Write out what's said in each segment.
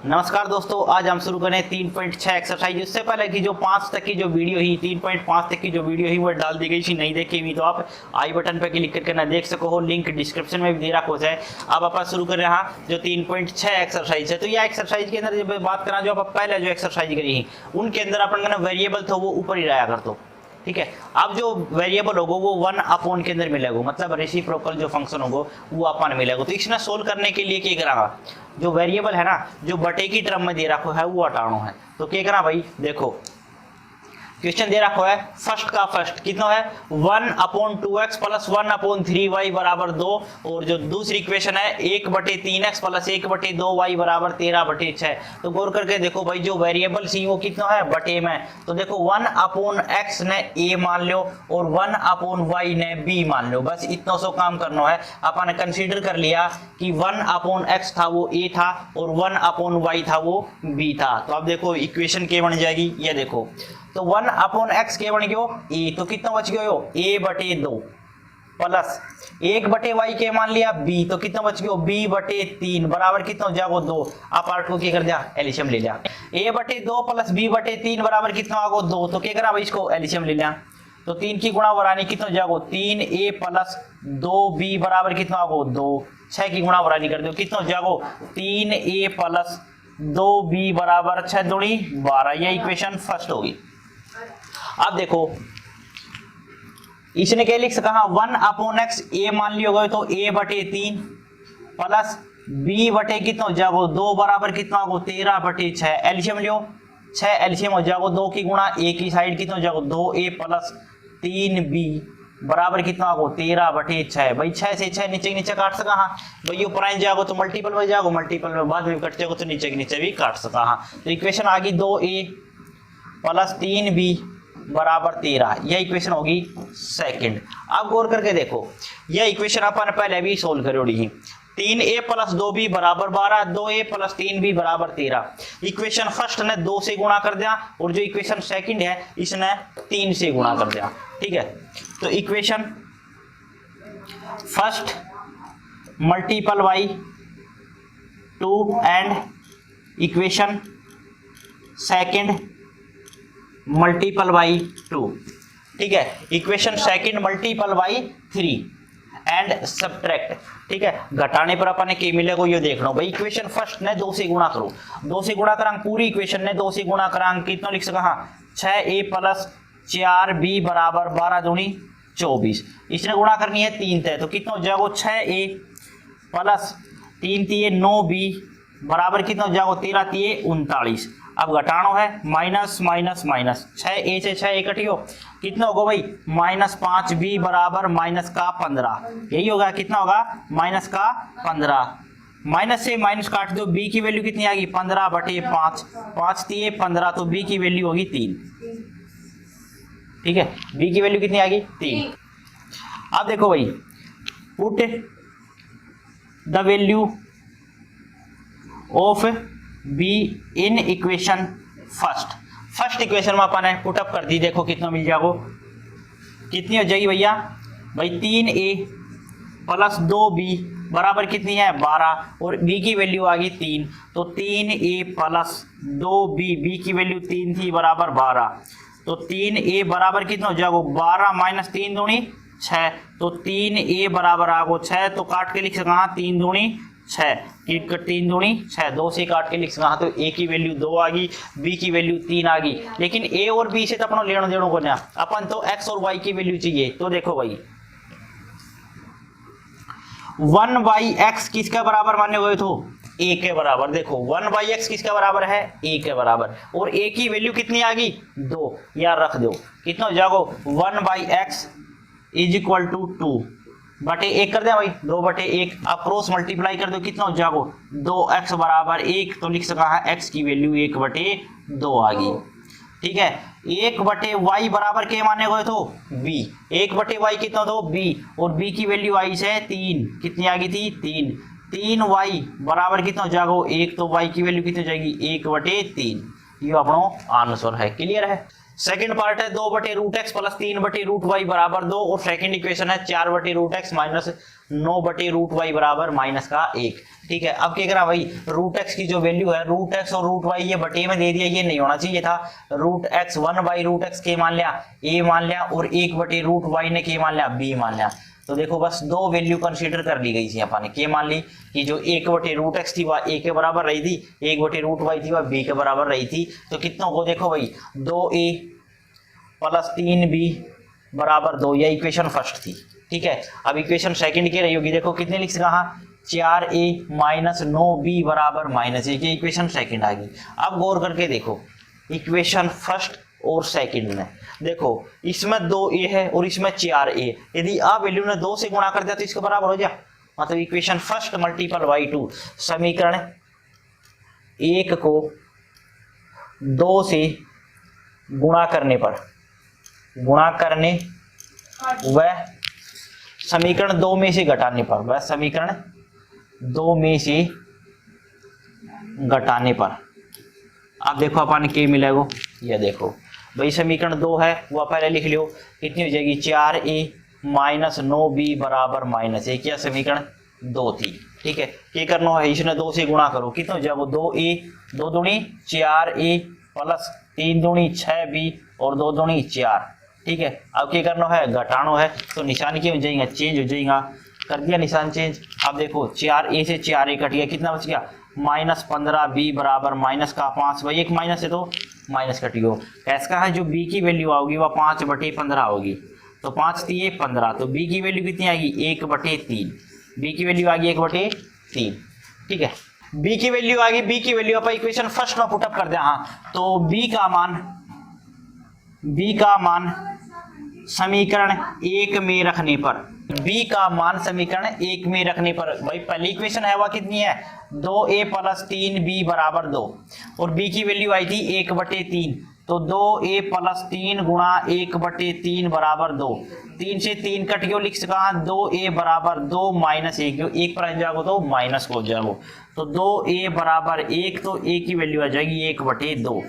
नमस्कार दोस्तों, आज हम शुरू करें 3.6 एक्सरसाइज। उससे पहले की जो 5 तक की जो वीडियो ही 3.5 तक की जो वीडियो ही वो डाल दी गई थी, नहीं देखी हुई तो आप आई बटन पर क्लिक करके ना देख सको हो, लिंक डिस्क्रिप्शन में भी दे रखा है। अब आप शुरू कर रहे हैं जो 3.6 एक्सरसाइज है। तो यह एक्सरसाइज के अंदर जब बात करें, जो आप पहले जो एक्सरसाइज करी ही उनके अंदर अपन वेरिएबल था वो ऊपर ही रहा कर दो, ठीक है। अब जो वेरिएबल होगा वो 1 अपॉन के अंदर मिलेगा, मतलब रेसिप्रोकल जो फंक्शन होगा वो अपन मिलेगा। तो इसने सोल्व करने के लिए क्या करा, जो वेरिएबल है ना, जो बटे की टर्म में दे रखो है वो हटाना है। तो क्या करा भाई, देखो क्वेश्चन दे रखा है फर्स्ट का फर्स्ट कितना है 1/2x प्लस 1/3y बराबर 2, और जो दूसरी इक्वेशन है 1/3x प्लस 1/2y बराबर 13/6। तो गौर करके देखो भाई, जो वेरिएबल सी वो कितना है बटे में। तो देखो 1/x ने a मान लो और 1/y ने b मान लो, बस इतना सो काम करना है। अपन ने कंसीडर कर लिया कि 1/x था वो a था और 1/y था वो b था। तो अब देखो इक्वेशन क्या बन जाएगी, ये देखो। तो 1/x के बन गयो a, तो कितना बच गयो a/2 प्लस 1/y के मान लिया b, तो कितना बच गयो b/3 बराबर कितना हो जाएगा 2। आप पार्ट को क्या कर दिया, एलसीएम ले लिया। a/2 प्लस b/3 बराबर कितना होगा 2, तो क्या करा भाई इसको एलसीएम ले लिया। तो 3 की गुणा वरानी कितना हो जाएगा 3a प्लस 2b बराबर कितना होगा 2। 6 की गुणा वरानी कर दो, कितना हो जाएगा 3a प्लस 2b बराबर 6 दूनी 12। यह इक्वेशन फर्स्ट होगी। अब देखो इसने क्या लिख सका 1/x a मान लियो गए तो a/3 प्लस b बटे कितना हो जाएगा 2 बराबर कितना होगा 13/6। एलसीएम लियो, 6 एलसीएम हो जाएगा 2 की गुणा a की साइड कितना हो जाएगा 2a प्लस 3b बराबर कितना होगा 13/6। भाई 6 से 6 नीचे नीचे काट सका हाँ भाई, ऊपर आए जाओगे तो मल्टीपल में जाओगे, मल्टीपल में बाद में कट जाओगे तो नीचे के नीचे भी काट सका हाँ। तो इक्वेशन आ गई 2a प्लस 3b बराबर 13। यह इक्वेशन होगी सेकंड। अब गौर करके देखो, यह इक्वेशन अपन पहले भी सोल्व करोड़ी ही। 3a प्लस 2b बराबर 12, 2a प्लस 3b बराबर 13। इक्वेशन फर्स्ट ने 2 से गुणा कर दिया और जो इक्वेशन सेकंड है इसने 3 से गुणा कर दिया, ठीक है। तो equation first multiple by 2 and equation second multiple by 2, ठीक है। Equation second multiple by 3 and subtract, ठीक है। घटाने पर अपन ने क्या मिलेगा ये देखना भाई। इक्वेशन फर्स्ट ने 2 से गुणा करो, 2 से गुणा करांग पूरी इक्वेशन ने 2 से गुणा करांग कितना लिख सका हाँ 6a प्लस 4b बराबर 12 दूनी 24। इसने गुणा करनी है 3 थे, तो कितना हो जाएगा 6a प्लस 3 तिये 9b बराबर कितना हो जाएगा 13 तिये 39। अब घटानो है माइनस माइनस माइनस, 6a से 6 इकट्ठी हो कितना होगा भाई -5b बराबर माइनस का 15। यही होगा, कितना होगा माइनस का 15। माइनस से माइनस काट दो, b की वैल्यू कितनी आ गई 15/5, 5 तिये 15, तो b की वैल्यू होगी 3, ठीक है। b की वैल्यू कितनी आ गई 3। अब देखो भाई, put the value of b in equation first equation में अपन पुट अप कर दी। देखो कितना मिल जाएगा, कितनी हो जाएगी भैया भाई 3a प्लस 2b बराबर कितनी है 12, और b की वैल्यू आ गई 3, तो 3a प्लस 2b, b की वैल्यू 3 थी बराबर 12, तो 3a बराबर कितना हो जाएगा 12 माइनस 3 दूनी 6, तो 3a बराबर आ गो 6। तो काट के लिख सका 3 दूनी 6, 3 दूनी 6, 2 से काट के लिख सका। तो a की वैल्यू 2 आ गई, b की वैल्यू 3 आ गई, लेकिन a और b से तो अपन लेना देना को ना, अपन तो x और y की वैल्यू चाहिए। तो देखो भाई 1/x किसके बराबर माने हुए तो a के बराबर। देखो 1/x किसके बराबर है a के बराबर, और a की वैल्यू कितनी आ गई 2, यार रख दो कितना हो जाएगा 1/x इज इक्वल टू 2 बटे 1 कर दे भाई 2/1। आप क्रॉस मल्टीप्लाई कर दो कितना हो जाएगा 2x बराबर 1, तो लिख सका है x की वैल्यू 1/2 आ गई, ठीक है। 1/y बराबर के माने गए तो b, 1/y कितना तो b, और b की वैल्यू आई से 3, कितनी आ गई थी 3, 3y बराबर कितना हो जाएगा 1, तो y की वैल्यू कितनी हो जाएगी 1/3। ये अपना आंसर है, क्लियर है। सेकंड पार्ट है 2 बटे रूट एक्स प्लस 3 बटे रूट वाई बराबर 2 और सेकंड इक्वेशन है 4 बटे रूट एक्स माइनस 9 बटे रूट वाई बराबर माइनस का 1। ठीक है, अब क्या करा भाई, रूट एक्स की जो वैल्यू है, रूट एक्स और रूट वाई ये बटे में दे दिया, ये नहीं होना चाहिए था। Root x 1 by root x के मान लिया, ए मान लिया, और 1 बटे रूट वाई ने के मान लिया, बी मान लिया। तो देखो बस दो वैल्यू कंसीडर कर ली गई थी अपन ने, के मान ली कि जो 1 बटे रूट एक्स थी वह ए के बराबर रही थी, 1 बटे रूट वाई थी वह बी के बराबर रही थी। तो कितनों को देखो भाई, 2a प्लस 3b बराबर 2, यह इक्वेशन फर्स्ट थी। ठीक है, अब इक्वेशन सेकंड की रही होगी, देखो कितने लिख सका, 4a माइनस 9b बराबर माइनस 1, इक्वेशन सेकंड आ गई। अब गौर करके देखो इक्वेशन फर्स्ट और सेकंड में, देखो इसमें 2a है और इसमें 4a, यदि आप वैल्यू ने 2 से गुणा कर दिया तो इसके बराबर हो जाए, मतलब इक्वेशन फर्स्ट मल्टीपल बाई 2, समीकरण 1 को 2 से गुणा करने व समीकरण 2 में से घटाने पर, वह समीकरण 2 में से घटाने पर अब देखो अपन के मिलेगा, यह देखो भाई समीकरण 2 है वह पहले लिख लियो, कितनी हो जाएगी, 4a माइनस 9b बराबर माइनस 1, यह समीकरण 2 थी। ठीक है, ये करना है, इसने 2 से गुणा करो, कितना हो जाएगा, 2a 2 दूनी 4a प्लस 3 दूनी 6b और 2 दूनी 4। ठीक है, अब क्या करना है, घटाना है, तो निशान क्या हो जाएगा, चेंज हो जाएगा, कर दिया निशान चेंज। अब देखो 4a से 4a कट गया, कितना बच गया, माइनस 15b बराबर माइनस का 5, भाई एक माइनस है तो माइनस कट गया। कैसा है, जो b की वैल्यू आओगी वह 5 बटे 15 होगी, तो 5 3 15, तो b की वैल्यू कितनी आएगी, 1 बटे 3, b की वैल्यू आ गई 1 बटे 3। ठीक है, b की वैल्यू आ गई, b की वैल्यू अपन इक्वेशन फर्स्ट में पुटअप कर दिया। हाँ, तो b का मान समीकरण 1 में रखने पर, b का मान समीकरण 1 में रखने पर, भाई पहली इक्वेशन है वह कितनी है, 2a प्लस 3b बराबर 2, और b की वैल्यू आई थी 1 बटे 3, तो 2a प्लस 3 गुणा 1 बटे 3 बराबर 2, 3 से 3 कट गयो, लिख सका 2a बराबर 2 माइनस 1, जो 1 पर जाओ तो माइनस हो जाओ, तो 2a बराबर 1, तो a की वैल्यू आ जाएगी 1 बटे 2।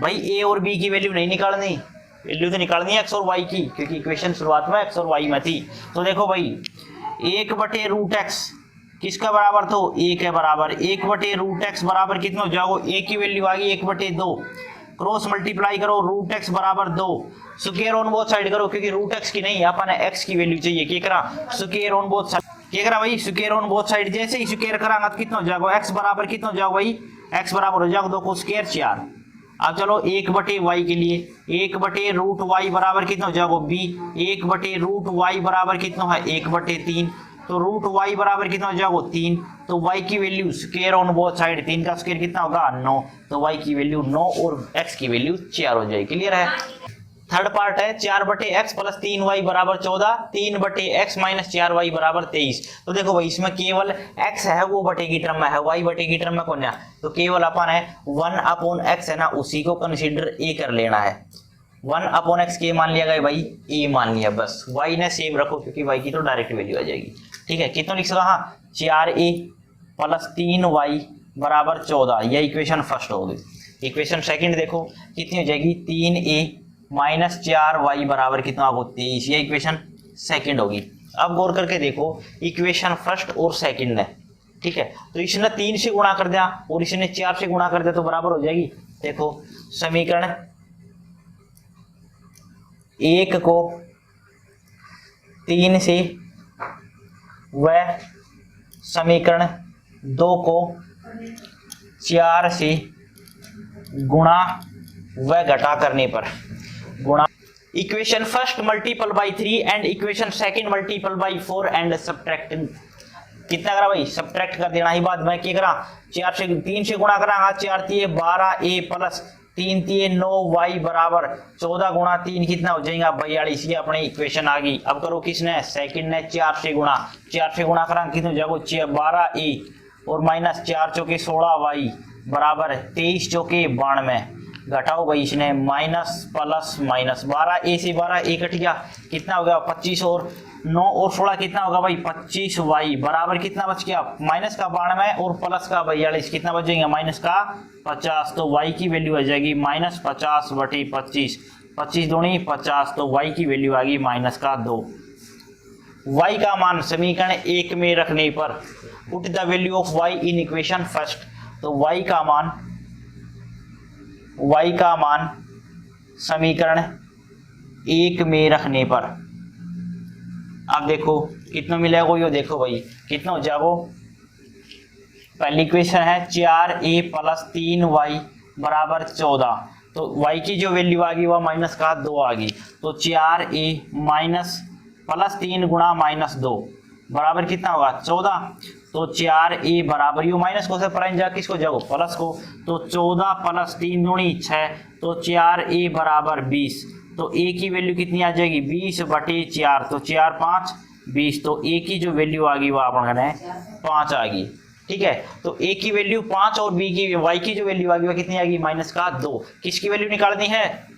भाई a और b की वैल्यू नहीं निकालनी, वैल्यू तो निकालनी है x और y की, क्योंकि इक्वेशन शुरुआत में x और y में थी। तो देखो भाई 1 बटे रूट एक्स किसका बराबर तो a के बराबर, 1 बटे रूट एक्स बराबर कितना हो जाओ, a की वैल्यू आ गई 1 बटे 2, क्रॉस मल्टीप्लाई करो, रूट एक्स बराबर 2, स्क्वायर ऑन बोथ साइड करो, क्योंकि रूट एक्स की नहीं अपन x की वैल्यू चाहिए, क्या करा, स्क्वायर ऑन बोथ साइड, क्या करा भाई, स्क्वायर ऑन बोथ साइड, जैसे ही स्क्वायर करांगा तो कितना हो जाएगा, x बराबर कितना हो जाएगा भाई, x बराबर हो जाएगा 2 को स्क्वायर 4। अब चलो 1 बटे वाई के लिए, 1 बटे रूट वाई बराबर कितना हो जाएगा, b, 1 बटे रूट वाई बराबर कितना है, 1 बटे 3, तो रूट वाई बराबर कितना हो जाएगा 3, तो y की value square on both side, 3 का स्क्वायर कितना होगा 9, तो y की वैल्यू 9 और x की वैल्यू 4 हो जाएगी। क्लियर है। थर्ड पार्ट है 4 बटे एक्स प्लस 3y बराबर 14, 3 बटे एक्स माइनस 4y बराबर 23। तो देखो भाई इसमें केवल x है वो बटे की टर्म में है, y बटे की टर्म में कौन है, तो केवल अपन है 1 अपॉन x है ना, उसी को कंसीडर a कर लेना है। 1 अपॉन एक्स के मान लिया गया भाई, a मान लिया, बस y ने सेम रखो क्योंकि y की तो डायरेक्ट वैल्यू आ जाएगी। ठीक है, कितना लिख सकता, हाँ 4a प्लस 3y बराबर 14, यह इक्वेशन फर्स्ट होगी। इक्वेशन सेकंड देखो कितनी हो जाएगी, 3a माइनस 4y बराबर कितना होगा 23, ये इक्वेशन सेकंड होगी। अब गौर करके देखो इक्वेशन फर्स्ट और सेकंड है, ठीक है, तो इसने 3 से गुणा कर दिया और इसने 4 से गुणा कर दिया तो बराबर हो जाएगी। देखो समीकरण 1 को 3 से व समीकरण 2 को 4 से गुणा व घटा करने पर, गुणा equation first multiple by 3 and equation second multiple by 4 and subtracting, कितना करा भाई, सब्ट्रैक्ट कर देना ही बात। मैं क्या करा, 4 से 3 से गुणा करा, 4 3 12a प्लस 3 3 9y बराबर 14 गुणा 3 कितना हो जाएगा 42, ये अपनी इक्वेशन आ गई। अब करो किसने, सेकंड ने 4 से गुणा, 4 से गुणा करा कितना हो जाएगा 12a और माइनस 4 चौके 16y बराबर 23 चौके 92, घटाओ भाई इसने माइनस प्लस माइनस, 12a से 12a कट गया, कितना हो गया 25 और 9 और 16 कितना होगा भाई 25y बराबर कितना बच गया, माइनस का 92 और प्लस का 42, कितना बच जाएगा माइनस का 50, तो y की वैल्यू आ जाएगी माइनस 50 बटे 25, 25 दूनी 50, तो y की वैल्यू आ गई माइनस का 2। y का मान समीकरण 1 में रखने पर put the value of y in equation first, तो y का मान समीकरण 1 में रखने पर अब देखो कितना मिलेगा, यो देखो भाई कितना हो जाएगा। पहली इक्वेशन है 4a प्लस 3y बराबर 14, तो y की जो वैल्यू आ गई वह माइनस का 2 आ गई, तो 4a माइनस प्लस 3 गुणा माइनस 2 बराबर कितना होगा 14, तो 4a बराबर यू माइनस को से प्राइम जा किसको जाओ प्लस को, तो 14 प्लस 3 दूनी 6, तो 4a बराबर 20, तो a की वैल्यू कितनी आ जाएगी 20/4, तो 4 5 20, तो a की जो वैल्यू आ गई वो अपन करें 5 आ गई। ठीक है, तो a की वैल्यू 5 और b की y की जो वैल्यू आ गई वो कितनी आ गई माइनस का 2। किसकी वैल्यू निकालनी है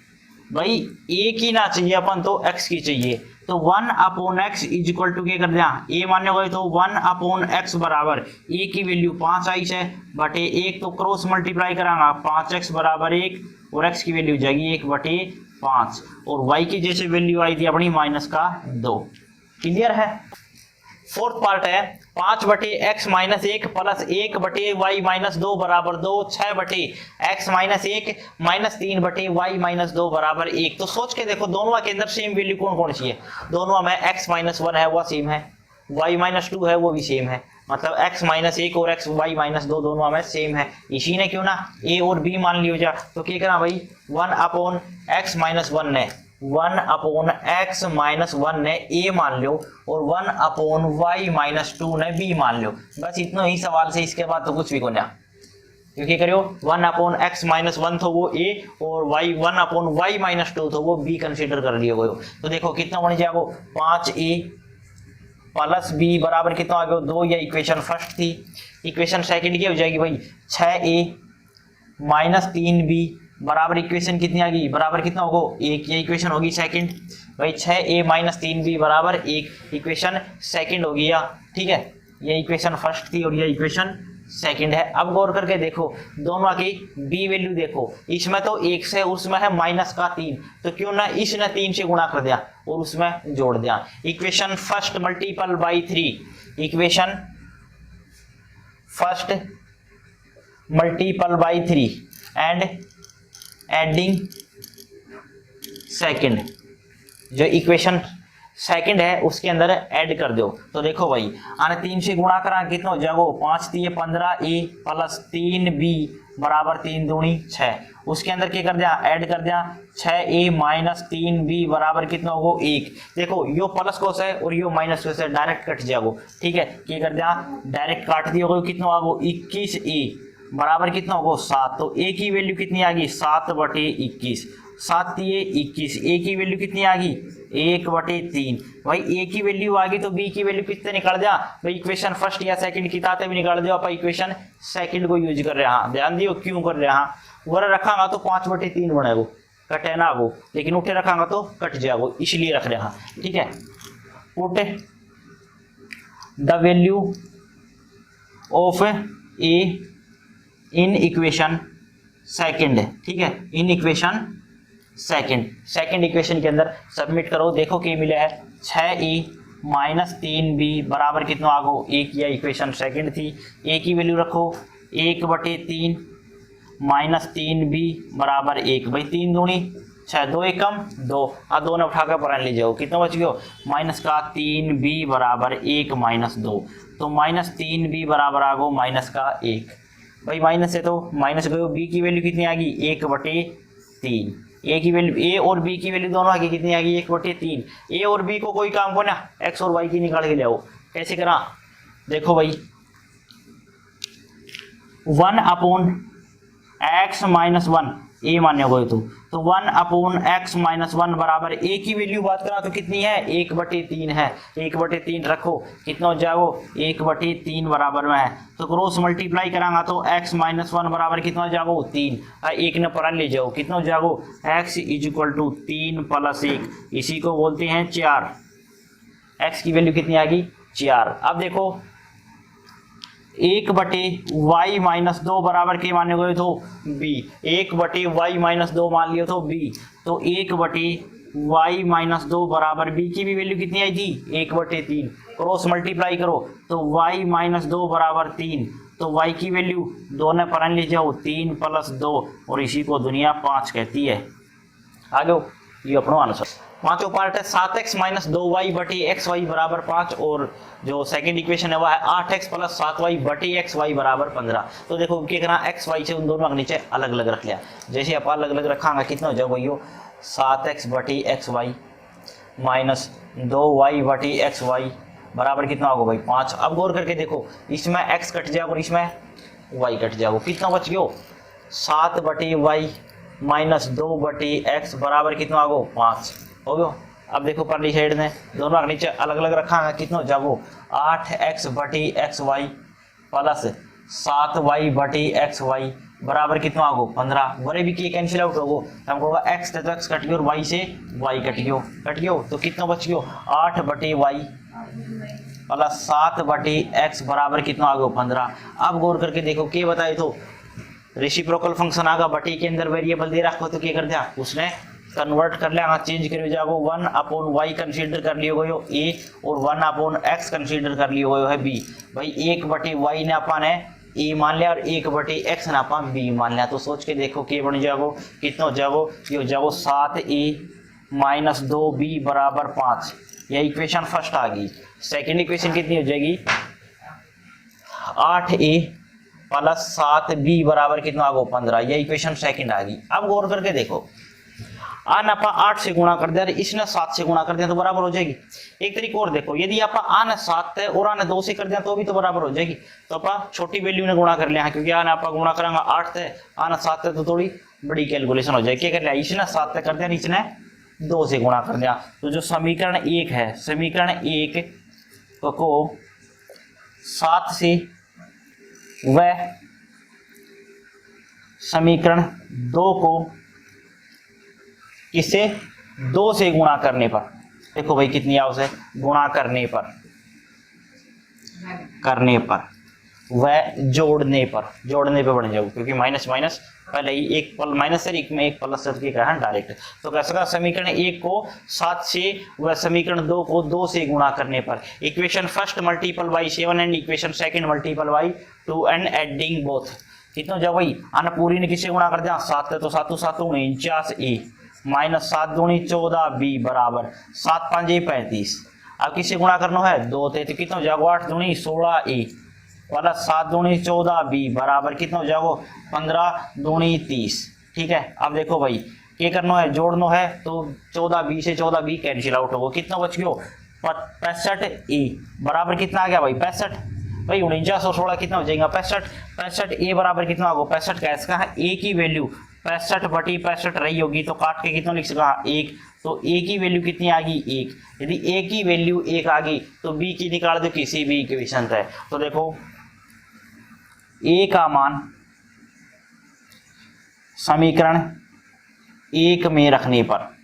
भाई, a की ना चाहिए अपन तो x की चाहिए, तो 1/x इज इक्वल टू क्या कर दिया a मान्य गए, तो 1/x बराबर a की वैल्यू 5 आई है बटे 1, तो क्रॉस मल्टीप्लाई करांगा 5x बराबर 1 और x की वैल्यू जाएगी 1/5 और y की जैसे वैल्यू आई थी अपनी माइनस का 2। क्लियर है। फोर्थ पार्ट है 5/x minus 1 plus 1/y minus 2 बराबर 2, 6/x minus 1 minus 3/y minus 2 बराबर 1। तो सोच के देखो दोनों के अंदर सेम वैल्यू कौन कौन सी है, दोनों में x माइनस 1 है वो सेम है, y माइनस 2 है वो भी सेम है, मतलब x माइनस 1 और x y माइनस 2 दोनों में सेम है। इसी ने क्यों ना a और b मान लियो जा, तो क्या करना भाई 1/x माइनस 1 ने 1/x माइनस 1 ने a मान लो और 1/y माइनस 2 ने b मान लो, बस इतना ही सवाल से, इसके बाद तो कुछ भी को ना, क्योंकि करियो 1/x माइनस 1 तो वो a और y 1/y माइनस 2 तो वो b कंसीडर कर लियो गयो। तो देखो कितना होने जाएगा 5a प्लस b बराबर कितना आ गया 2, या इक्वेशन फर्स्ट थी। इक्वेशन सेकंड की हो जाएगी भाई 6a माइनस 3b बराबर इक्वेशन कितनी आ गई बराबर कितना होगा 1, ये इक्वेशन होगी सेकंड भाई 6a माइनस 3b बराबर 1, इक्वेशन सेकंड होगी या ठीक है, ये इक्वेशन फर्स्ट थी और ये इक्वेशन सेकंड है। अब गौर करके देखो दोनों की b वैल्यू देखो, इसमें तो 1 से उसमें है माइनस का 3, तो क्यों ना इसने 3 से गुणा कर दिया और उसमें जोड़ दिया। Equation first multiple by 3, equation first multiple by 3 and adding second, जो इक्वेशन सेकंड है उसके अंदर ऐड कर दो। तो देखो भाई आने 3 से गुणा करा कितना हो जाएगा 5 3 15a प्लस 3b बराबर 3 दूनी 6, उसके अंदर क्या कर दिया ऐड कर दिया 6a माइनस 3b बराबर कितना होगा 1। देखो यो प्लस कोस है और यो माइनस कोस है, डायरेक्ट कट जाएगा। ठीक है, क्या कर दिया डायरेक्ट काट दिया होगा, कितना होगा 21a बराबर कितना होगा 7, तो a की वैल्यू कितनी आ गई 7/21, 7 दिए 21, a की वैल्यू कितनी आ गई 1/3। भाई a की वैल्यू आ गई तो b की वैल्यू कितने निकाल दिया भाई, इक्वेशन फर्स्ट या सेकंड की ताते भी निकाल दिया, आप इक्वेशन सेकंड को यूज कर रहे हैं। ध्यान दियो क्यों कर रहे हैं, वर रखांगा तो 5/3 बनेगा कटे ना वो, लेकिन उठे रखांगा तो कट जाएगा, इसलिए रख रहे हैं। ठीक है, put the value of a in equation second, ठीक है, इन इक्वेशन सेकंड इक्वेशन के अंदर सबमिट करो। देखो क्या मिला है 6a माइनस 3b बराबर कितना आगो 1, या इक्वेशन सेकंड थी। a की वैल्यू रखो 1/3 माइनस 3b बराबर 1, भाई 3 दूनी 6, 2 1 कम 2, आ 2 ने उठाकर पर ले जाओ, कितना बच गया माइनस का 3b बराबर 1 माइनस 2, तो माइनस 3b बराबर आगो माइनस का 1। भाई माइनस है तो माइनस गयो, b की वैल्यू कितनी आ गई 1/3, a की वैल्यू a और b की वैल्यू दोनों आ गई कितनी आ गई 1/3। a और b को कोई काम को ना x और y की निकाल के ले आओ, कैसे करा देखो भाई 1/x माइनस 1 a मान्य हो तो 1/x माइनस 1 बराबर a की वैल्यू बात करा तो कितनी है 1/3 है, 1/3 रखो कितना हो जाएगा 1/3 बराबर में है, तो क्रॉस मल्टीप्लाई करांगा तो x माइनस 1 बराबर कितना हो जाएगा 3, एक ने पर ले जाओ कितना हो जाएगा x इज इक्वल टू 3 + 1, इसी को बोलते हैं 4। x की वैल्यू कितनी आ गई 4। अब देखो एक बटे वाई माइनस दो बराबर के माने गए तो बी, एक बटे वाई माइनस दो मान लियो तो बी, तो एक बटे वाई माइनस दो बराबर बी की भी वैल्यू कितनी आई थी 1/3, क्रॉस मल्टीप्लाई करो तो वाई माइनस दो बराबर 3, तो y की वैल्यू दोनों पर ले जाओ 3 + 2 और इसी को दुनिया 5 कहती है। आगे ये अपना आंसर। पांचों पार्ट है 7x - 2y बटे xy बराबर 5 और जो सेकंड इक्वेशन है वह है 8x + 7y बटे xy बराबर 15। तो देखो क्या करना xy से उन दोनों के नीचे अलग अलग रख लिया, जैसे आप अलग अलग रखांगा कितना हो जाएगा भैया 7x बटे xy माइनस 2y बटे xy बराबर कितना होगा भाई 5। अब गौर करके देखो इसमें x कट जाएगा और इसमें y कट जाएगा, कितना बच गया 7 बटे y माइनस 2 बटे x बराबर कितना होगा 5 हो गया। अब देखो परली साइड में दोनों के नीचे अलग अलग रखा है कितना हो जाएगा 8x बटे xy प्लस 7y बटे xy बराबर कितना होगा 15। बड़े भी की कैंसिल आउट होगो हमको होगा x तो x कट गया और y से y कट गया तो कितना बच गया 8 बटे y प्लस 7 बटे x बराबर कितना आ गया 15। अब गौर करके देखो क्या बताए तो रेसिप्रोकल फंक्शन आगा बटे के अंदर वेरिएबल दे रखो तो क्या कर दिया उसने कन्वर्ट कर लिया चेंज कर जाओ 1/y कंसीडर कर लियो गयो a और 1/x कंसीडर कर लियो गयो है b। भाई 1/y ने अपन है a मान लिया और 1/x ने अपन b मान लिया, तो सोच के देखो क्या बन जाओ कितना हो जाओ ये हो जाओ 7a - 2b बराबर 5। यह इक्वेशन फर्स्ट आ गई। सेकेंड इक्वेशन कितनी हो जाएगी 8a प्लस 7b बराबर कितना आ गया 15। यह इक्वेशन सेकंड आ गई। अब गौर करके देखो आन आप 8 से गुणा कर दिया इसने 7 से गुणा कर दिया तो बराबर हो जाएगी। एक तरीका और देखो यदि आप आन 7 है और आने 2 से कर दिया तो भी तो बराबर हो जाएगी, तो आप छोटी वैल्यू ने गुणा कर लिया क्योंकि आने आप गुणा करेंगे 8 है आने 7 है तो थोड़ी बड़ी कैलकुलेशन हो जाएगी। क्या कर लिया इसने 7 कर दिया इसने 2 से गुणा कर दिया, तो जो समीकरण 1 है समीकरण 1 को 7 से व समीकरण 2 को किससे 2 से गुणा करने पर देखो भाई कितनी आओ से गुणा करने पर वह जोड़ने पे बन जाओ क्योंकि माइनस माइनस पहले ही एक पल माइनस है एक में एक प्लस करके कहा डायरेक्ट। तो कैसे का समीकरण 1 को 7 से व समीकरण 2 को 2 से गुणा करने पर equation first multiple by 7 and equation second multiple by 2 and adding both कितना जाओ भाई आना पूरी ने किससे गुणा कर दिया 7 है तो 7 7 49 a माइनस 7 दूनी 14 b बराबर 7 5 35। अब किससे गुणा करना है 2 थे तो कितना हो जाएगा 8 दूनी 16 a प्लस 7 दूनी 14 b बराबर कितना हो जाएगा 15 दूनी 30। ठीक है अब देखो भाई क्या करना है जोड़ना है तो 14 b से 14 b कैंसिल आउट होगा कितना बच गया 65 a बराबर कितना आ गया भाई 65। भाई 49 और 16 कितना हो जाएगा 65 a बराबर कितना होगा 65 का इसका है a की वैल्यू 65/65 रही होगी तो काट के कितना लिख सका 1, तो a की वैल्यू कितनी आ गई 1। यदि a की वैल्यू 1 आ गई तो b की निकाल दो किसी भी इक्वेशन है। तो देखो a का मान समीकरण 1 में रखने पर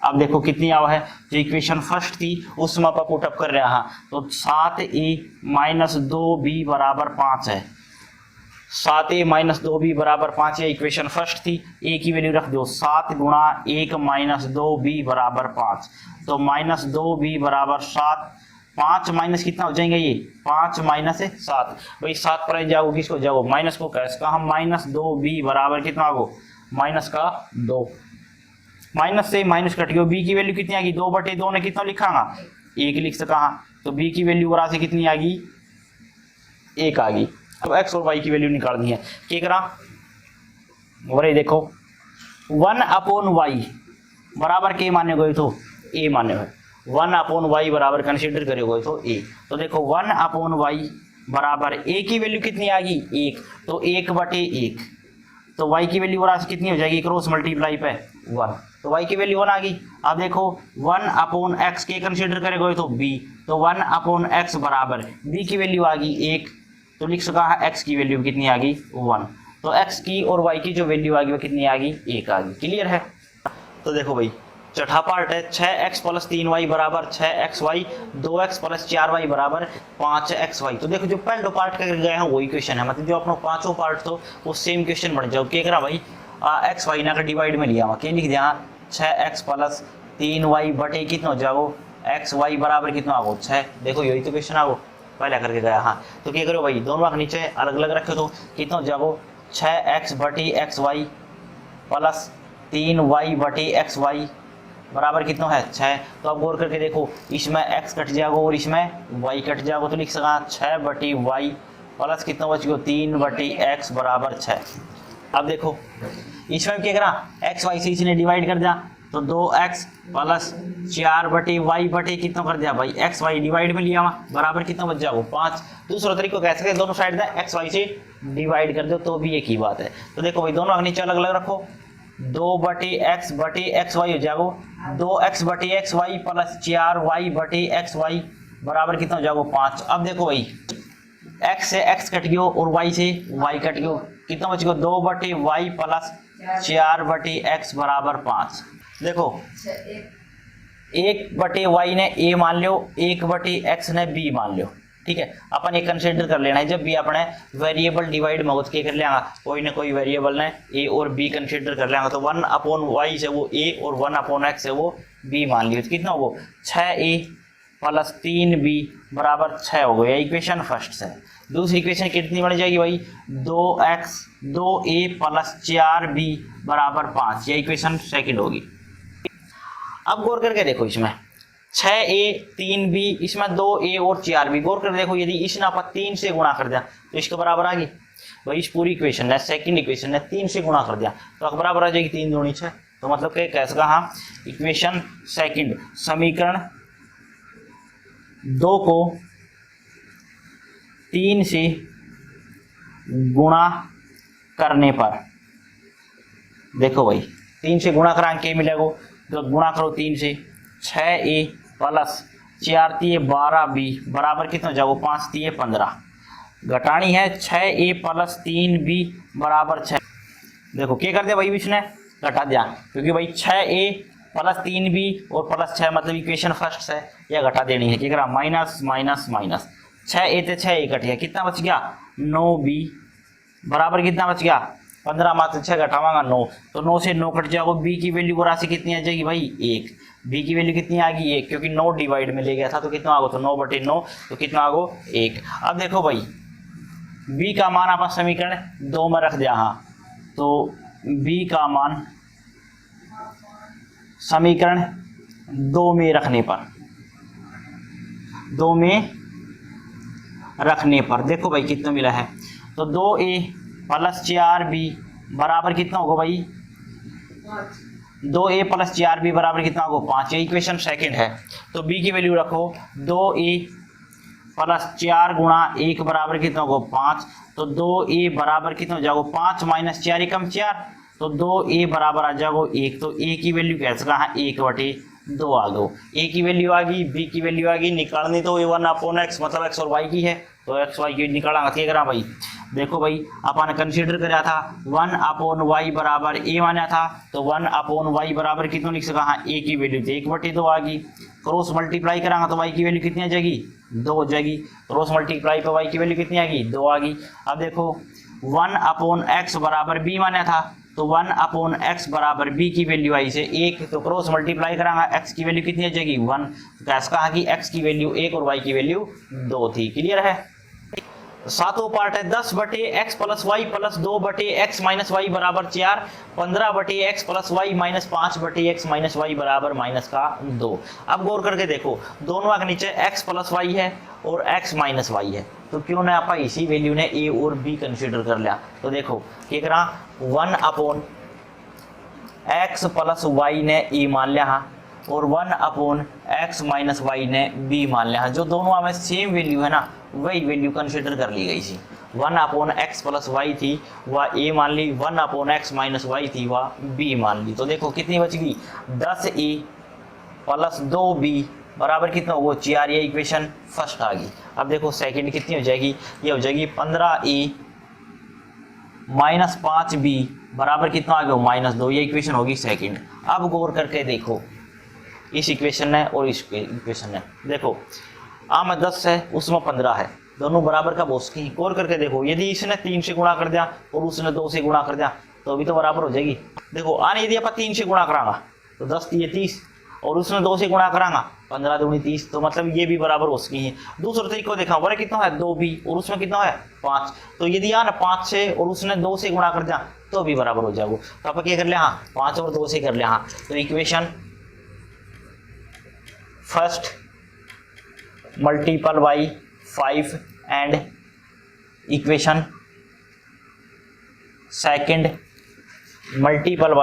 अब देखो कितनी आवा है जो इक्वेशन फर्स्ट थी उसमें आप पुटअप कर रहे हैं तो 7a - 2b बराबर 5 है। 7a - 2b बराबर 5 है इक्वेशन फर्स्ट थी a की वैल्यू रख दो 7 गुणा 1 - 2b बराबर 5 तो -2b बराबर 7 5 माइनस कितना हो जाएंगे ये 5 माइनस 7 भाई 7 पर जाओ किसको जाओ माइनस को कैसे हम -2b बराबर कितना होगा माइनस का 2 माइनस से माइनस कट गया b की वैल्यू कितनी आ गई 2/2 ने कितना लिखागा 1 लिख सका तो b की वैल्यू बराबर कितनी आ गई 1 आ गई। तो x और y की वैल्यू निकाल दी है क्या करा और ये देखो 1/y बराबर के माने गए तो a माने गए 1/y बराबर कंसीडर करे गए तो a। तो देखो 1/y बराबर a की वैल्यू कितनी आ गई 1 तो 1/1 तो y की वैल्यू बराबर कितनी हो जाएगी क्रॉस मल्टीप्लाई पे 1 तो y की वैल्यू 1 आ गई। अब देखो 1/x के कंसीडर करे गए तो b तो 1/x बराबर b की वैल्यू आ गई 1 तो लिख सका है x की वैल्यू कितनी आ गई 1 तो x की और y की जो वैल्यू आ गई वो कितनी आ गई 1 आ गई। क्लियर है। तो देखो भाई चौथा पार्ट है 6x प्लस 3y बराबर 6xy, 2x प्लस 4y बराबर 5xy। तो देखो जो पहले पार्ट कर गए हैं वही क्वेश्चन है, मतलब जो अपना पांचों पार्ट तो वो सेम क्वेश्चन बन जाओ। क्या करा भाई एक्स वाई ना का डिवाइड में लिया, क्या लिख दिया 6x प्लस 3y बटे कितना हो जाओ एक्स वाई बराबर कितना आगो 6। देखो यही तो क्वेश्चन आगो पहले करके गया। हाँ तो क्या करो भाई दोनों के नीचे अलग अलग रखो तो कितना हो जाओ 6x बटी एक्स वाई प्लस 3y बटी एक्स वाई बराबर कितना है 6। तो अब गौर करके देखो इसमें x कट जाएगा और इसमें y कट जाएगा, तो लिख सका 6 बटी वाई प्लस कितना बच गया 3 बटी एक्स बराबर 6। अब देखो इसमें क्या करा एक्स वाई से इसने डिवाइड कर दिया तो 2x प्लस 4 बटी वाई बटे कितना कर दिया भाई एक्स वाई डिवाइड में लिया बराबर कितना बच जाएगा 5। दूसरा तरीका कह सकते दोनों साइड में एक्स वाई से डिवाइड कर दो तो भी एक ही बात है। तो देखो भाई दोनों नीचे अलग अलग रखो 2 बटी एक्स वाई हो जाएगा 2x बटी एक्स वाई प्लस 4y बटी एक्स वाई बराबर कितना हो जाएगा 5। अब देखो भाई x से x कट गयो और y से y कट गयो, कितना बच गया 2 बटी वाई प्लस 4 बटी एक्स बराबर 5। देखो 1 बटे वाई ने a मान लो, 1 बटे x ने b मान लो, ठीक है। अपन ये कंसिडर कर लेना है जब भी अपने वेरिएबल डिवाइड में के कर लेंगे कोई ना कोई वेरिएबल ने a और b कंसिडर कर लेंगे तो 1 अपॉन y से वो a और 1 अपॉन x से वो b मान लियो, तो कितना वो 6a प्लस 3b बराबर 6 हो गया, इक्वेशन फर्स्ट से। दूसरी इक्वेशन कितनी बन जाएगी भाई 2a प्लस 4b बराबर 5, ये इक्वेशन सेकंड होगी। अब गौर करके देखो इसमें 6a 3b इसमें 2a और 4b, गौर कर देखो यदि इसने आप 3 से गुणा कर दिया तो इसके बराबर आ गई भाई इस पूरी इक्वेशन है सेकंड इक्वेशन है 3 से गुणा कर दिया तो बराबर आ जाएगी 3 दूनी 6। तो मतलब कि कैसे कहा इक्वेशन सेकंड समीकरण 2 को 3 से गुणा करने पर देखो भाई 3 से गुणा करा के मिलेगा तो गुणा करो 3 से 6a प्लस 4 3 12b बराबर कितना हो जाएगा 5 3 15 घटानी है 6a प्लस 3b बराबर 6। देखो क्या कर दिया भाई इसने घटा दिया क्योंकि भाई 6a प्लस 3b और प्लस 6 मतलब इक्वेशन फर्स्ट है यह घटा देनी है। क्या करा माइनस माइनस माइनस 6a से 6a कट गया कितना बच गया 9b बराबर कितना बच गया 15 मात्र 6 घटावांगा 9 तो 9 से 9 कट जाएगा। b की वैल्यू को राशि कितनी आ जाएगी भाई 1, b की वैल्यू कितनी आ गई 1 क्योंकि 9 डिवाइड में ले गया था तो कितना आ गया तो 9 बटे 9 तो कितना आ गया 1। अब देखो भाई b का मान आप समीकरण 2 में रख दिया, हाँ तो b का मान समीकरण 2 में रखने पर देखो भाई कितना मिला है तो 2a प्लस 4b बराबर कितना होगा भाई 2a प्लस 4b बराबर कितना होगा 5, ये इक्वेशन सेकंड है। तो b की वैल्यू रखो 2a प्लस 4 गुणा 1 बराबर कितना होगा 5 तो 2a बराबर कितना हो जाएगा 5 माइनस 4 एकम 4 तो 2a बराबर आ जाएगा 1। तो a की वैल्यू कैसे कहा 1 बटे 2 आ गो, a की वैल्यू आ गई b की वैल्यू आ गई, निकालनी तो 1 अपॉन x मतलब x और y की है तो x y की निकाला क्या करा भाई। देखो भाई अपन कंसीडर कराया था 1 अपॉन y बराबर a माना था तो 1 अपॉन y बराबर कितना लिख सका हाँ a की वैल्यू 1 बटे 2 आ गई। क्रॉस मल्टीप्लाई करांगा तो y की वैल्यू कितनी आ जाएगी 2 हो जाएगी, क्रॉस मल्टीप्लाई पर y की वैल्यू कितनी आ गई 2 आ गई। अब देखो 1 अपॉन x बराबर b माना था तो 1 अपॉन x बराबर b की वैल्यू आई से 1 तो क्रॉस मल्टीप्लाई करांगा x की वैल्यू कितनी आ जाएगी 1 तो कैसे कहा कि x की वैल्यू 1 और y की वैल्यू 2 थी। क्लियर है। सातों पार्ट है 10 बटे एक्स प्लस वाई प्लस 2 बटे एक्स माइनस वाई बराबर 4, 15 बटे एक्स प्लस वाई माइनस 5 बटे एक्स माइनस वाई बराबर माइनस का 2। अब गौर करके देखो दोनों के नीचे एक्स प्लस वाई है और एक्स माइनस वाई है तो क्यों ना आप इसी वैल्यू ने ए और बी कंसिडर कर लिया। तो देखो क्या करा 1 अपॉन एक्स प्लस वाई ने ए मान लिया हाँ और 1 अपॉन एक्स माइनस वाई ने बी मान लिया, जो दोनों में सेम वैल्यू है ना वही वैल्यू कंसिडर कर ली गई थी। 1 अपॉन एक्स प्लस वाई थी वह ए मान ली, 1 अपॉन एक्स माइनस वाई थी वह बी मान ली। तो देखो कितनी बच गई 10a प्लस 2b बराबर कितना होगा 4, ये इक्वेशन फर्स्ट आ गई। अब देखो सेकंड कितनी हो जाएगी, ये हो जाएगी 15a माइनस 5b बराबर कितना आ गया -2, ये इक्वेशन होगी सेकंड। अब गौर करके देखो इस इक्वेशन है और इस इक्वेशन है। देखो आ में 10 है, उसमें 15 है, दोनों बराबर का बोस की। गौर करके देखो, यदि इसने 3 से गुणा कर दिया और उसने 2 से गुणा कर दिया तो अभी तो बराबर हो जाएगी। देखो आने यदि आप 3 से गुणा करांगा तो 10 3 30 और उसने 2 से गुणा करांगा 15 दूनी 30, तो मतलब ये भी बराबर हो सकी है। दूसरा तरीका देखा बड़ा कितना है 2 भी और उसमें कितना है 5, तो यदि यहाँ ना 5 से और उसने 2 से गुणा कर दिया तो भी बराबर हो जाएगा। तो आप क्या कर लिया, हाँ 5 और 2 से कर लिया। हाँ तो equation first multiple by 5 and equation second multiple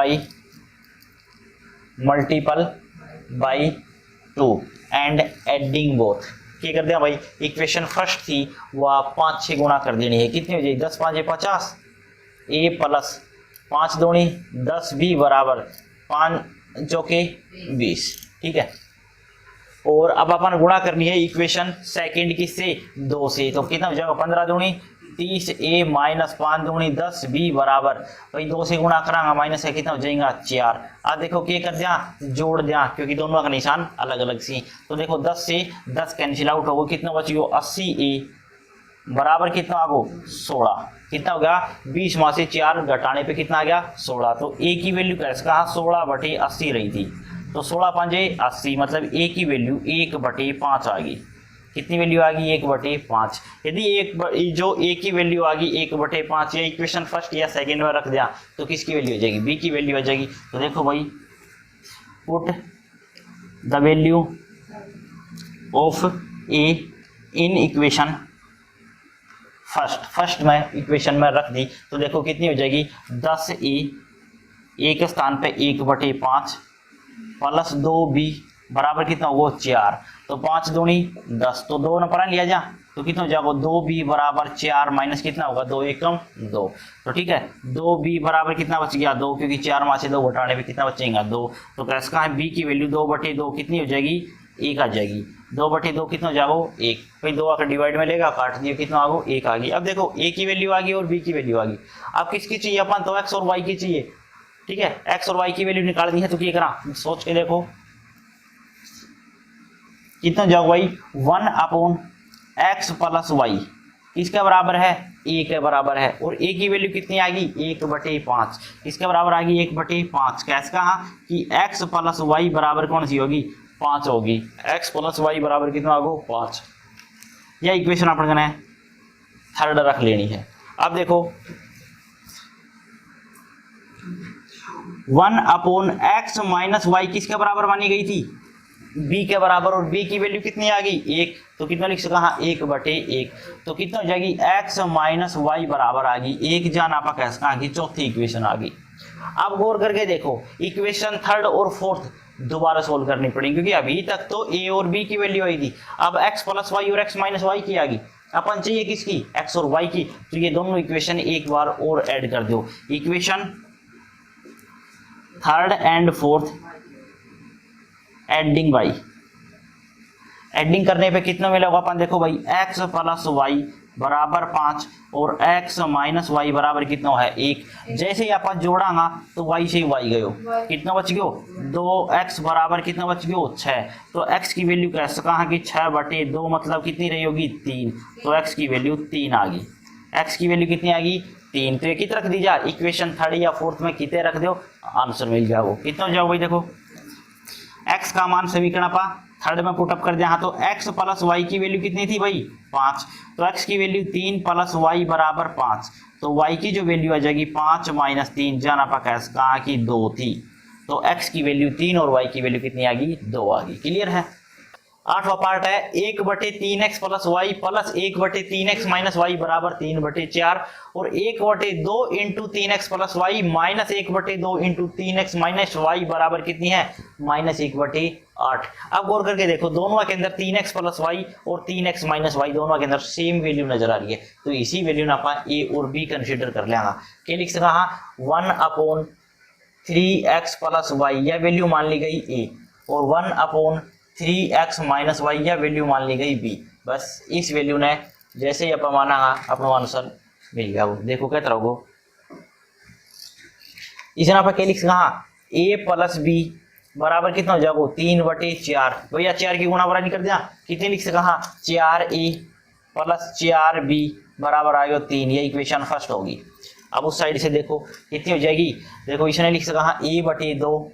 by 2 and adding both. क्या कर दिया भाई, इक्वेशन फर्स्ट थी वह 5 से गुणा कर देनी है, कितनी हो जाएगी 10 5 50 ए प्लस 5 दूनी 10 बी बराबर 5 चौके 20। ठीक है, और अब अपन गुणा करनी है इक्वेशन सेकंड किससे 2 से, तो कितना हो जाएगा 15 दूनी 30 ए माइनस 5 दूनी 10 बी बराबर भाई 2 से गुणा करांगा माइनस है कितना हो जाएगा 4। अब देखो क्या कर दिया, जोड़ दिया क्योंकि दोनों का निशान अलग अलग सी। तो देखो 10 से 10 कैंसिल आउट हो गया, कितना बच गया 80 ए बराबर कितना आ गो 16। कितना हो गया 20 में से 4 घटाने पे कितना आ गया 16। तो ए की वैल्यू कैसे कहा 16/80 रही थी, तो 16 5 80 मतलब ए की वैल्यू 1/5 आ गई। कितनी वैल्यू आ गई 1/5। यदि जो ए की वैल्यू आ गई 1/5 या इक्वेशन फर्स्ट या सेकंड में रख दिया तो किसकी वैल्यू हो जाएगी बी की वैल्यू आ जाएगी। तो देखो भाई put the value of A in equation first में इक्वेशन में रख दी तो देखो कितनी हो जाएगी 10 ए के स्थान पे 1/5 प्लस 2b बराबर कितना होगा 4, तो 5 दूनी 10, तो 2 नंबर लिया जा तो कितना हो जाएगा 2b बराबर 4 माइनस कितना होगा 2 एकम 2। तो ठीक है 2b बराबर कितना बच गया 2, क्योंकि 4 में से 2 घटाने पे कितना बचेगा 2। तो कैसे कहा है b की वैल्यू 2/2 कितनी हो जाएगी 1 आ जाएगी। 2/2 कितना हो जाएगा 1, भाई 2 आकर डिवाइड में लेगा काट दिया कितना आ गया 1 आ गई। अब देखो a की वैल्यू आ गई और b की वैल्यू आ गई। अब किसकी चाहिए अपन तो x और y की चाहिए। ठीक है, x और y की वैल्यू निकालनी है तो क्या करा सोच के देखो कितना जाओ भाई 1/x प्लस वाई किसके बराबर है a के बराबर है, और a की वैल्यू कितनी आ गई 1/5 किसके बराबर आ गई 1/5। कैसे कहा कि x प्लस वाई बराबर कौन सी होगी 5 होगी। x प्लस वाई बराबर कितना होगा 5। यह इक्वेशन अपन थर्ड रख लेनी है। अब देखो 1/x माइनस वाई किसके बराबर मानी गई थी b के बराबर, और b की वैल्यू कितनी आ गई 1, तो कितना लिख सका 1/1। तो कितना हो जाएगी x माइनस वाई बराबर आ गई 1 जान आपका कैसे कहा कि चौथी इक्वेशन आ गई। अब गौर करके देखो इक्वेशन थर्ड और फोर्थ दोबारा सोल्व करनी पड़ेगी, क्योंकि अभी तक तो a और b की वैल्यू आई थी, अब x प्लस वाई और x माइनस वाई की आ गई। अपन चाहिए किसकी x और y की, तो ये दोनों इक्वेशन एक बार और ऐड कर दो। Equation third and fourth adding by, adding करने पे कितना मिलेगा अपन देखो भाई x प्लस वाई बराबर 5 और x माइनस वाई बराबर कितना है 1। जैसे ही अपन जोड़ांगा तो y से y गयो कितना बच गयो 2x बराबर कितना बच गयो 6। तो x की वैल्यू कैसे कहा कि 6/2 मतलब कितनी रही होगी 3, तो x की वैल्यू 3 आ गई। x की वैल्यू कितनी आ गई 3, तो ये कितना रख दीजिए इक्वेशन थर्ड या फोर्थ में कितने रख दो आंसर मिल जाओ। कितना हो जाओ भाई देखो x का मान समीकरण पा थर्ड में पुटअप कर दिया। हाँ तो x प्लस वाई की वैल्यू कितनी थी भाई 5, तो x की वैल्यू 3 प्लस वाई बराबर 5, तो y की जो वैल्यु आ जाएगी 5 माइनस 3 जाना पा कैसे कहा कि 2 थी, तो x की वैल्यू 3 और y की वैल्यू कितनी आ गई 2 आ गई। क्लियर है। आठवां पार्ट है 1/3x plus y plus 1/3x minus y बराबर 3/4 और 1/2 into 3x plus y minus 1/2 into 3x minus y बराबर कितनी है -1/8। अब गौर करके देखो दोनों के अंदर 3x प्लस वाई और 3x माइनस वाई दोनों के अंदर सेम वैल्यू नजर आ रही है, तो इसी वैल्यू ने अपन a और b कंसीडर कर लेंगे। क्या लिख रहा 1/3x प्लस वाई यह वैल्यू मान ली गई a और 1/3x माइनस वाई यह वैल्यू मान ली गई b। बस इस वैल्यू ने जैसे ही अपन माना अपना आंसर मिल गया। वो देखो कहते रहोगे इसने आप क्या लिख रहा a प्लस बी बराबर कितना हो जाएगा 3/4। भैया 4 की गुणा बराबर कर दिया, कितने लिख सका, हाँ 4a प्लस 4b बराबर आ गया 3। ये इक्वेशन फर्स्ट होगी। अब उस साइड से देखो कितनी हो जाएगी, देखो इसने लिख सका हाँ a/2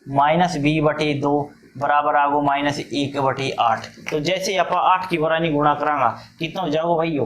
माइनस b/2 बराबर आ गो -1/8। तो जैसे आप 8 की बरानी गुणा करांगा कितना हो जाएगा भाई,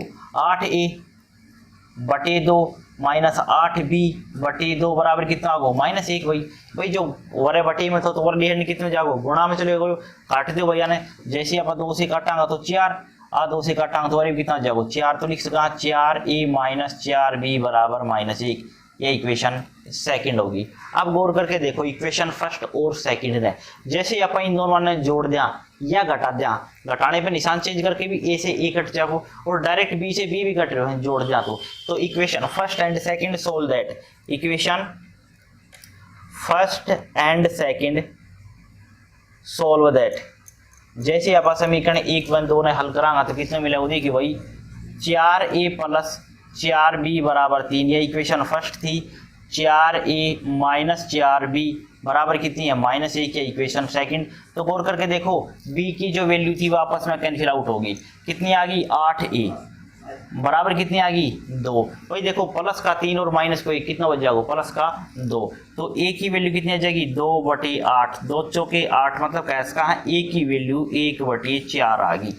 8a/2 माइनस 8b/2 बराबर कितना आ गो -1। भाई जो वरे बटे में तो वर लिहर कितने जागो गुणा में चले गो, काट दो भैया ने। जैसे आप 2 से काटांगा तो 4, 2 से काटांगा तो वरे कितना जागो 4। तो लिख सका 4a माइनस 4b बराबर -1। ये इक्वेशन सेकंड होगी। अब गौर करके देखो इक्वेशन फर्स्ट और सेकंड है, जैसे आप इन दोनों ने जोड़ दिया या घटा दिया, घटाने पे निशान चेंज करके भी a से a कट जाओ और डायरेक्ट b से b भी कट रहे हो जोड़ दिया तो equation first and second solve that. Equation first and second solve that. जैसे आप समीकरण 1 1 2 ने हल करांगा तो कितने मिलेगा, देखिए भाई 4a प्लस 4b बराबर 3। ये इक्वेशन फर्स्ट थी। 4a माइनस 4b बराबर कितनी है -1 है इक्वेशन सेकंड। तो गौर करके देखो b की जो वैल्यू थी वो आपस में कैंसिल आउट होगी, कितनी आ गई 8a बराबर कितनी आ गई 2। भाई देखो प्लस का 3 और माइनस को 1 कितना बच जाएगा प्लस का 2। तो a की वैल्यू कितनी आ जाएगी 2/8, 2 चौके 8 मतलब कैसे का है a की वैल्यू 1/4 आ गई।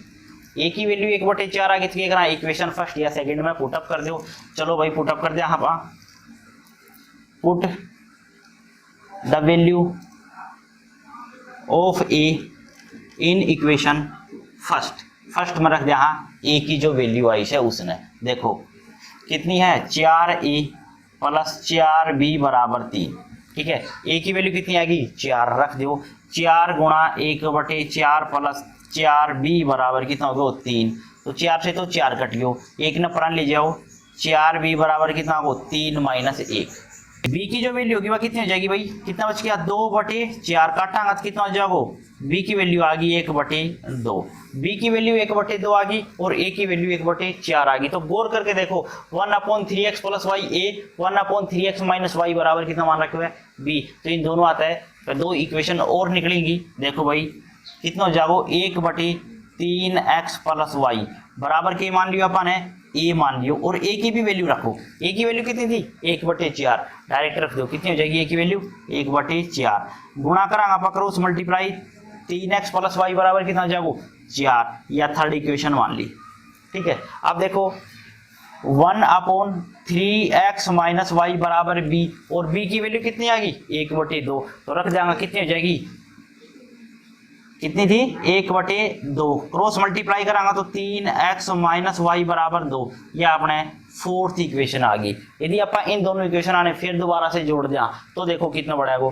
a की वैल्यू 1/4 आ गई। तो क्या करना इक्वेशन फर्स्ट या सेकंड में पुटअप कर दो। चलो भाई पुटअप कर दिया, हाँ put the value of a in equation first में रख दिया, हाँ a की जो वैल्यू आई है उसने देखो कितनी है 4a प्लस 4b बराबर 3। ठीक है, a की वैल्यू कितनी आएगी 4 रख दो, 4 गुणा 1/4 प्लस 4b बराबर कितना होगा 3। तो 4 से तो 4 कट गयो, 1 ने प्राण ले जाओ, 4b बराबर कितना होगा 3 माइनस 1। b की जो वैल्यू होगी वह कितनी हो जाएगी भाई, कितना बच गया 2/4 काटांगा तो कितना हो जाएगा, b की वैल्यू आ गई 1/2, b की वैल्यू 1/2 आ गई और a की वैल्यू 1/4 आ गई। तो गौर करके देखो 1/3x plus y a 1/3x minus y बराबर कितना मान रखे हुए b। तो इन दोनों आता है तो 2 इक्वेशन और निकलेंगी। देखो भाई कितना हो जाएगा 1/3x प्लस वाई बराबर के मान लियो अपन है a मान लियो और a की भी वैल्यू रखो। a की वैल्यू कितनी थी 1/4, डायरेक्ट रख दो, कितनी हो जाएगी a की वैल्यू 1/4। गुणा करांगा आप cross multiply 3x plus Y बराबर कितना हो जाएगा 4, या थर्ड इक्वेशन मान ली। ठीक है, अब देखो 1/3x माइनस वाई बराबर b और b की वैल्यू कितनी आ गई 1/2। तो रख देंगे कितनी हो जाएगी, कितनी थी 1/2, क्रॉस मल्टीप्लाई करांगा तो 3x माइनस वाई बराबर 2। यह अपने फोर्थ इक्वेशन आ गई। यदि आप इन दोनों इक्वेशन आने फिर दोबारा से जोड़ दिया तो देखो कितना बड़ा है वो,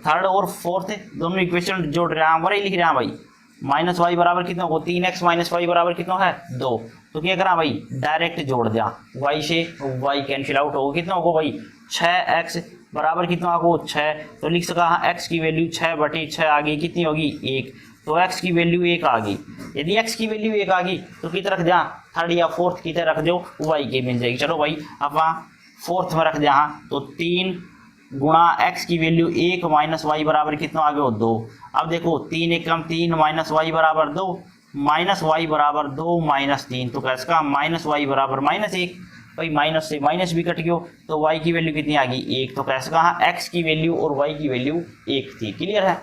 थर्ड और फोर्थ दोनों इक्वेशन जोड़ रहे हैं, वही लिख रहे हैं भाई माइनस वाई बराबर कितना होगा 3x माइनस वाई बराबर कितना है 2। तो क्या करा भाई डायरेक्ट जोड़ दिया, y से y कैंसिल आउट होगा, कितना होगा भाई 6x बराबर कितना होगा 6। तो लिख सका x की वैल्यू 6/6 आ गई, कितनी होगी 1। तो x की वैल्यू 1 आ गई। यदि x की वैल्यू 1 आ गई तो कितना रख दिया थर्ड या फोर्थ की तरह रख दो, y की मिल जाएगी। चलो भाई अब फोर्थ में रख दिया, तो 3 गुणा x की वैल्यू 1 माइनस वाई बराबर कितना आ गया 2। अब देखो 3 1 कम 3 माइनस वाई बराबर 2, माइनस वाई बराबर 2 माइनस 3। तो कैसे का माइनस वाई बराबर -1। भाई माइनस से माइनस भी कट गयो तो y की वैल्यू कितनी आ गई 1। तो कैसे कहा x की वैल्यू और y की वैल्यू 1 थी। क्लियर है।